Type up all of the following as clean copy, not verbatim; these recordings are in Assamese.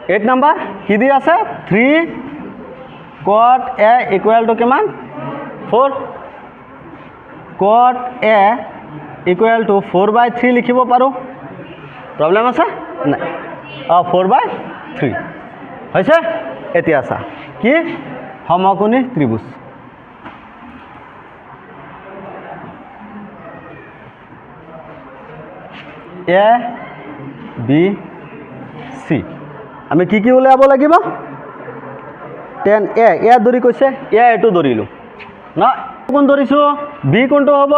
8 নম্বৰ কি দি আছে 3 cot a equal to কিমান 4 cot a equal to 4/3 লিখিব পাৰো প্ৰবলেম আছে নাই 4/3 হৈছে এতিয়া চা কি সমকোণী ত্ৰিভুজ A B C আমি কি উলিয়াব লাগিব tan a এ দৰি কৈছে এ এটো দৰিলো না কোন দৰিছো b কোনটো হ'ব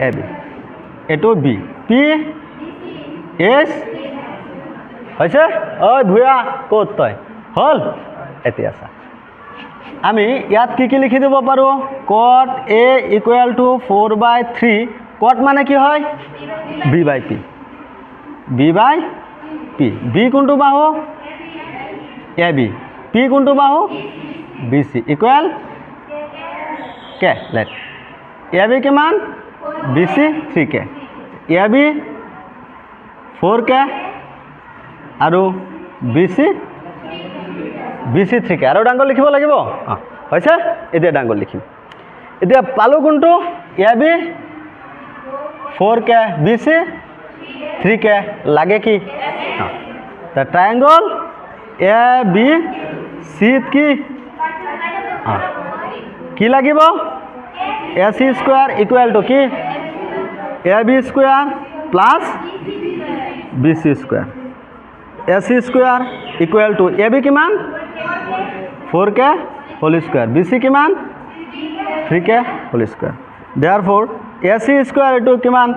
ab এটো b p s হৈছে ওই ভুয়া কত তই হল এতিয়া চা আমি ইয়াত কি লিখি দিব পাৰো cot a equal to 4/3 cot মানে কি হয় b/p b/p b কোনটো বাহু ab p কোনটো বাহু bc ইকুয়াল কে লেট ab কিমান bc 3k ab 4k আৰু bc 3k আৰু ডাঙৰ লিখিব লাগিব হৈছে এতিয়া ডাঙৰ লিখিম এতিয়া পালো কোনটো ab 4k bc 3k লাগে কি the triangle ABC কি লাগিব AC স্কয়ার ইকুয়াল টু কি AB square plus BC square AC square equal to AB কিমান 4k হোল স্কয়ার BC কিমান 3k whole square therefore AC square এটো কিমান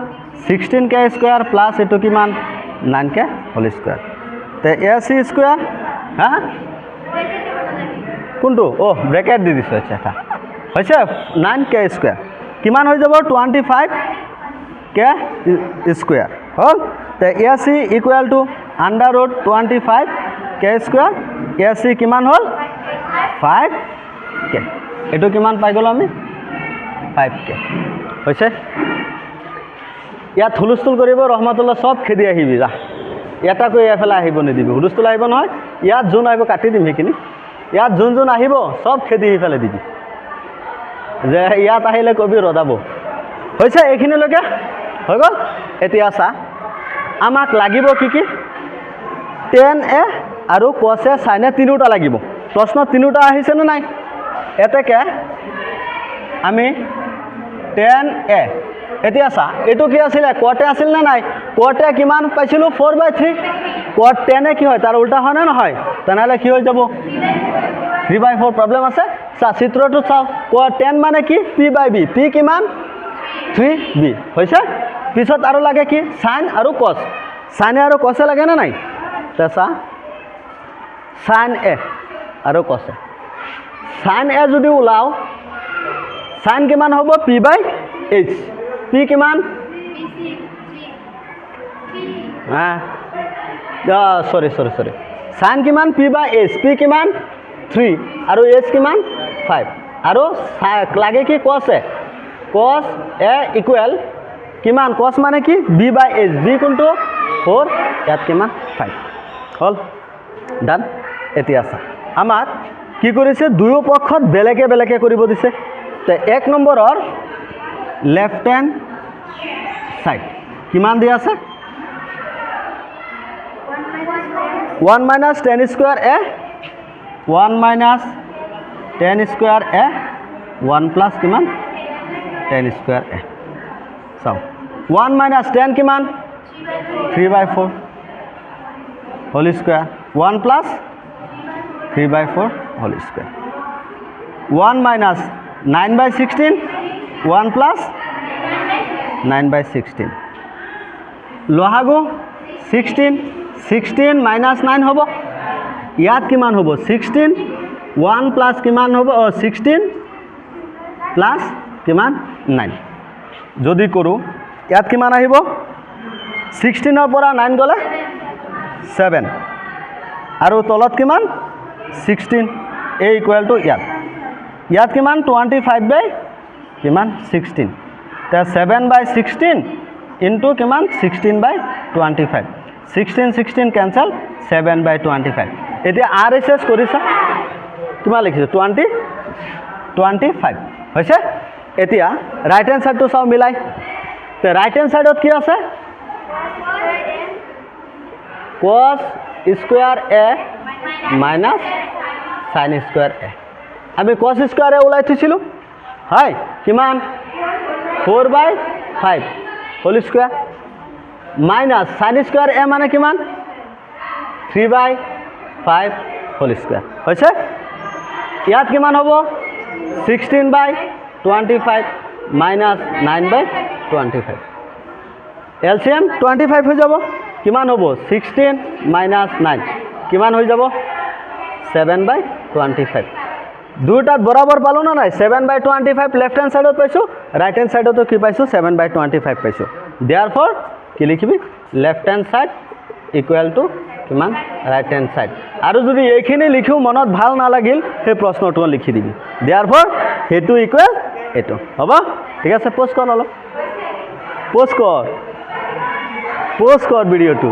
16k স্কয়ার প্লাস এটো কিমান 9k হোল স্কয়ার তে AC স্কয়ার হ্যাঁ কোনটো ও ব্র্যাকেট দি দিছো আচ্ছা এটা হৈছে 9k স্কয়ার কিমান হৈ যাব 25k স্কয়ার হল তে AC equal to √25k square AC কিমান হল 5k এটো কিমান পাই গল আমি 5k হৈছে ইয়াত হুলস্থুল কৰিব ৰহমাতুল্লাহ সব খেদি আহিবি যা এটা কই এফালে আহিব নিদিবি হুলস্থুল আহিব নহয় ইয়াত যোন আহিব কাটি দিম হেকিনি ইয়াত যোন আহিব সব খেদি ইফালে দিবি যে ইয়াত আহিলে কবি ৰদাব হৈছে এইখিনি লকে হৈ গল এতিয়া চা আমাক লাগিব কি কি tan a আৰু cos a sin a তিনিটা লাগিব প্ৰশ্ন তিনিটা আহিছে নে নাই এতেকে আমি tan a এতিয়া চা এটো কি আছিল cot a আছিল না নাই cot a কিমান পাইছিলো 4/3 cot tan a কি হয় তাৰ উল্টা হয় না নহয় তানালে কি হৈ যাব 3/4 প্রবলেম আছে চা চিত্ৰটো চাও cot tan মানে কি p/b p কিমান 3b হৈছে পিছত আৰু লাগে কি sin আৰু cos sin আৰু cos লাগে না নাই তে চা sin a আৰু cos a sin a যদি উলাও sin কিমান হ'ব p/h p কিমান সরি sin কিমান p/h p কিমান 3 আৰু h কিমান 5 আৰু লাগে কি cos a ইকুয়াল কিমান cos মানে কি b/h b কোনটো 4 ইয়াত কিমান 5 হল ডান এতিয়া আছে আমাৰ কি কৰিছে দুয়ো পক্ষত বেলেগে বেলেগে কৰিব দিছে তে এক নম্বৰৰ লেফট হ্যান্ড সাইড কিমান দি আছে 1 minus tan square a 1 minus tan square a 1 plus কিমান tan square a so 1 minus tan কিমান 3/4 whole square 1 plus 3/4 whole square 1 minus 9/16 1 plus 9/16 লহাগু 16 minus 9 হব ইয়াত কিমান হব 16 1 plus কিমান হব 16 plus কিমান 9 যদি কৰো ইয়াত কিমান আহিব 16 ৰ পৰা 9 গলে 7 আৰু তলত কিমান 16 a equal to ইয়াত কিমান 25 by কিমান 16 তে 7/16 into কিমান 16/25 16 16 কেঞ্চেল 7/25 এতিয়া RHS কৰিছা কিমান লিখিছোঁ 25 হৈছে এতিয়া ৰাইট হেণ্ড সাইডটো চাও মিলাই তে ৰাইট হেণ্ড সাইডত কি আছে cos square a minus sin square a আমি cos স্কয়ার a ওলাই থৈছিলো হয় কিমান 4/5 whole square minus sin square a মানে কিমান 3/5 হোল স্কয়ার হৈছে ইয়াত কিমান হ'ব 16/25 মাইনাস 9/25 এলসিএম 25 হৈ যাব কিমান হ'ব 16 মাইনাস 9 কিমান হৈ যাব 7/25 দুটাত বরাবর পালো না নাই 7/25 লেফট হ্যান্ড সাইডত পাইছো রাইট হ্যান্ড সাইডতো কি পাইছো 7/25 পাইছো দেয়ারফর কি লিখিবি left hand side equal to কিমান রাইট হ্যান্ড সাইড আৰু যদি এইখিনি লিখিও মনত ভাল না লাগিল সেই প্ৰশ্নটো লিখি দিবি দেয়াৰফৰ হেতু ইকুয়াল এটো হ'ব ঠিক আছে পোস্ট কৰ অলপ পোস্ট কৰ ভিডিওটো